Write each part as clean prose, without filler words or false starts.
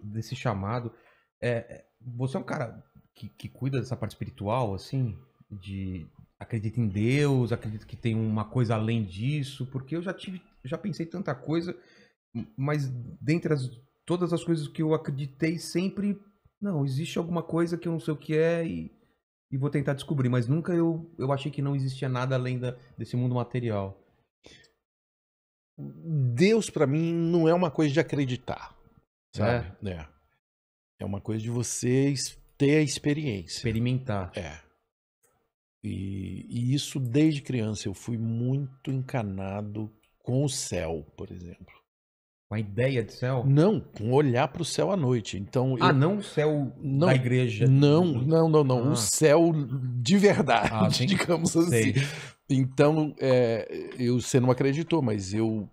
desse chamado, você é um cara que cuida dessa parte espiritual, assim, de acredita em Deus, acredita que tem uma coisa além disso, porque eu já pensei tanta coisa, mas dentre todas as coisas que eu acreditei sempre, não, existe alguma coisa que eu não sei o que é e vou tentar descobrir, mas nunca eu achei que não existia nada além desse mundo material. Deus pra mim não é uma coisa de acreditar, sabe? É, É uma coisa de você ter a experiência. experimentar. É. E isso desde criança eu fui muito encanado com o céu, por exemplo. Uma ideia de céu? Não, com olhar para o céu à noite. Então Ah, eu não o céu da não, igreja. não, o Ah, céu de verdade, sim. digamos assim. Sei. Então, você não acreditou, mas eu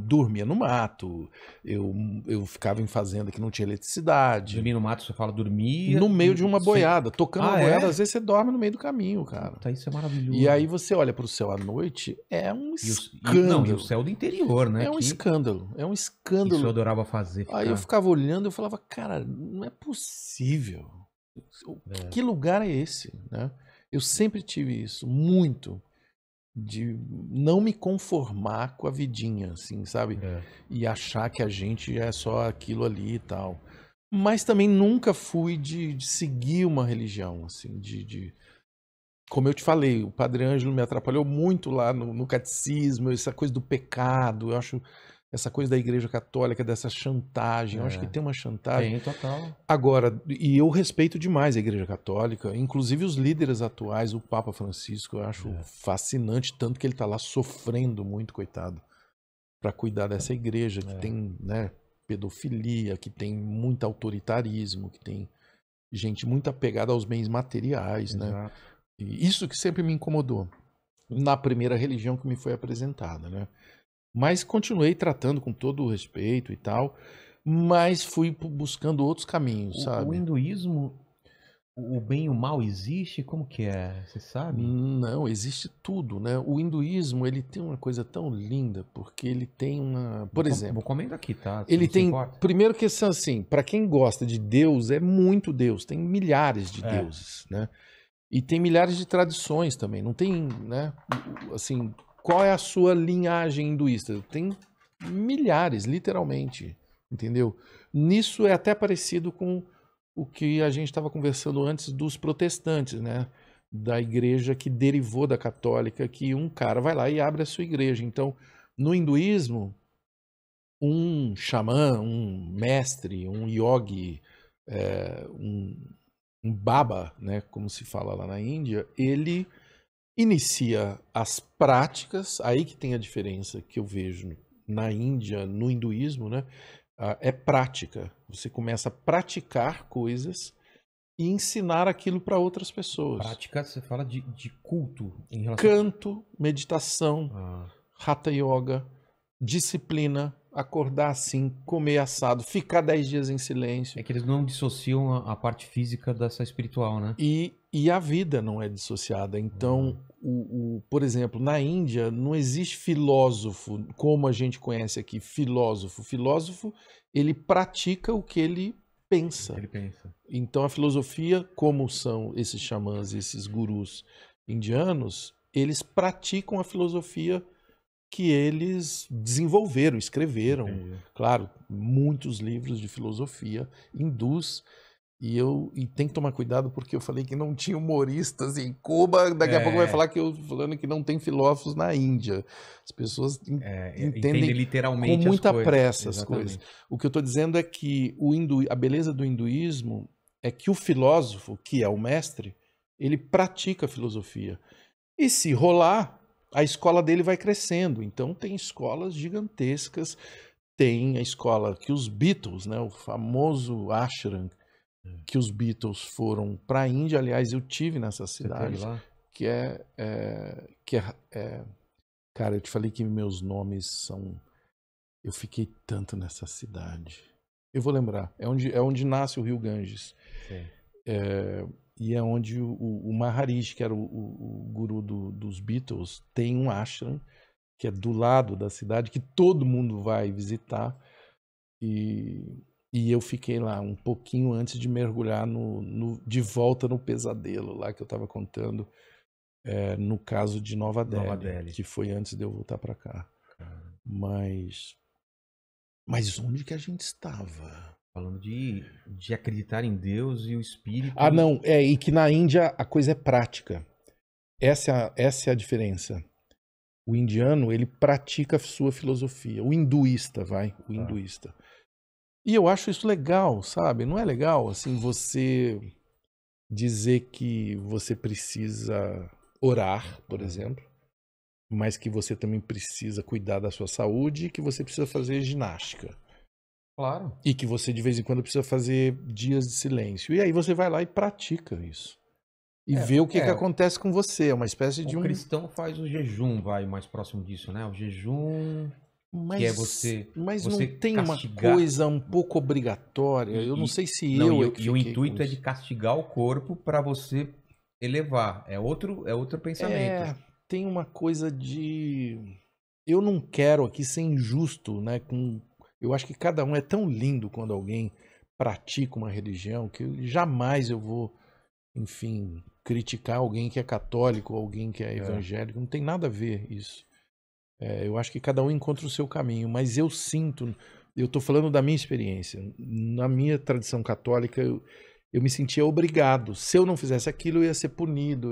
dormia no mato, eu ficava em fazenda que não tinha eletricidade, Dormir no mato, você fala, dormia no meio de uma sem... boiada, tocando uma Ah, boiada, é? às vezes você dorme no meio do caminho, cara. Puta, isso é E aí maravilhoso. você olha para o céu à noite, é um Não, e o escândalo. céu do interior, né? É um Que escândalo, é um isso eu escândalo. adorava fazer, Aí eu ficar. ficava olhando, eu falava, cara, não é possível. É, Que lugar é esse, né? Eu sempre tive isso, muito, de não me conformar com a vidinha, assim, sabe? é. E achar que a gente é só aquilo ali e tal. Mas também nunca fui de seguir uma religião, assim, como eu te falei, o Padre Ângelo me atrapalhou muito lá no catecismo, essa coisa do pecado, eu acho essa coisa da Igreja Católica, dessa chantagem, eu acho que É. tem uma chantagem. Tem, total. Agora, e eu respeito demais a Igreja Católica, inclusive os líderes atuais, o Papa Francisco, eu acho É, fascinante, tanto que ele está lá sofrendo muito, coitado, para cuidar dessa igreja que é, tem, né, pedofilia, que tem muito autoritarismo, que tem gente muito apegada aos bens materiais, né? exato. E isso que sempre me incomodou na primeira religião que me foi apresentada, né? Mas continuei tratando com todo o respeito e tal, mas fui buscando outros caminhos, O sabe? hinduísmo, o bem e o mal existe? Como que é? Você sabe? Não, existe tudo, né? O hinduísmo, ele tem uma coisa tão linda, porque ele tem uma, por Vou exemplo, comendo aqui, tá? Você ele não se tem, importa? primeiro que são assim, para quem gosta de Deus, é muito Deus, tem milhares de É. deuses, né? E tem milhares de tradições também. Não tem, né? Assim, qual é a sua linhagem hinduísta? Tem milhares, literalmente. Entendeu? Nisso é até parecido com o que a gente estava conversando antes dos protestantes, né? Da igreja que derivou da católica, que um cara vai lá e abre a sua igreja. Então, no hinduísmo, um xamã, um mestre, um yogi, um baba, né, como se fala lá na Índia, ele inicia as práticas, aí que tem a diferença que eu vejo na Índia, no hinduísmo, né? É prática. Você começa a praticar coisas e ensinar aquilo para outras pessoas. Prática, você fala de culto em relação. Canto, meditação, Ah, hatha yoga, disciplina, acordar assim, comer assado, ficar 10 dias em silêncio. é que eles não dissociam a parte física dessa espiritual, né? E a vida não é dissociada. Ah, Então, por exemplo, na Índia não existe filósofo como a gente conhece aqui, filósofo. Filósofo, ele pratica o que ele o que pensa. ele pensa. Então, a filosofia, como são esses xamãs, esses gurus indianos, eles praticam a filosofia que eles desenvolveram, escreveram. Entendi. Claro, muitos livros de filosofia hindus e tem que tomar cuidado porque eu falei que não tinha humoristas em Cuba, daqui a pouco vai É, falar que eu falando que não tem filósofos na Índia. As pessoas entende entendem com literalmente as muita coisas. pressa as coisas. Exatamente. O que eu estou dizendo é que a beleza do hinduísmo é que o filósofo, que é o mestre, ele pratica a filosofia. E se rolar, a escola dele vai crescendo. Então tem escolas gigantescas, tem a escola que os Beatles, né, o famoso ashram, que os Beatles foram para a Índia. Aliás, eu tive nessa Você teve cidade, lá? que cara, eu te falei que meus nomes são. Eu fiquei tanto nessa cidade. Eu vou lembrar. É onde nasce o Rio Ganges. Sei. E é onde o Maharishi, que era o guru dos Beatles, tem um ashram que é do lado da cidade, que todo mundo vai visitar. E eu fiquei lá um pouquinho antes de mergulhar de volta no pesadelo lá que eu estava contando, no caso de Nova Delhi, que foi antes de eu voltar para cá. Mas onde que a gente estava? Falando de acreditar em Deus e o Espírito. Ah, não, e que na Índia a coisa é prática. Essa é a diferença. O indiano, ele pratica a sua filosofia. O hinduísta, o hinduísta. E eu acho isso legal, sabe? Não é legal, assim, você dizer que você precisa orar, por exemplo, mas que você também precisa cuidar da sua saúde e que você precisa fazer ginástica. Claro. E que você, de vez em quando, precisa fazer dias de silêncio. E aí você vai lá e pratica isso. E vê o que acontece com você. É uma espécie de um... O cristão faz o jejum, mais próximo disso, né? O jejum... que é você... Mas você não tem castigar... uma coisa um pouco obrigatória. Eu não sei se e o intuito é de castigar o corpo para você elevar. É outro pensamento. Tem uma coisa de... Eu não quero aqui ser injusto, né? Eu acho que cada um é tão lindo quando alguém pratica uma religião que jamais eu vou, enfim, criticar alguém que é católico, alguém que é evangélico. Não tem nada a ver isso. Eu acho que cada um encontra o seu caminho, mas eu sinto, eu estou falando da minha experiência. Na minha tradição católica, eu me sentia obrigado. Se eu não fizesse aquilo, eu ia ser punido.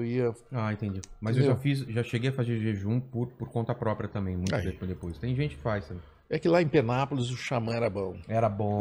Ah, entendi. Mas entendeu? Eu já cheguei a fazer jejum por conta própria também, muito tempo depois. Tem gente que faz também. É que lá em Penápolis o xamã era bom. Era bom.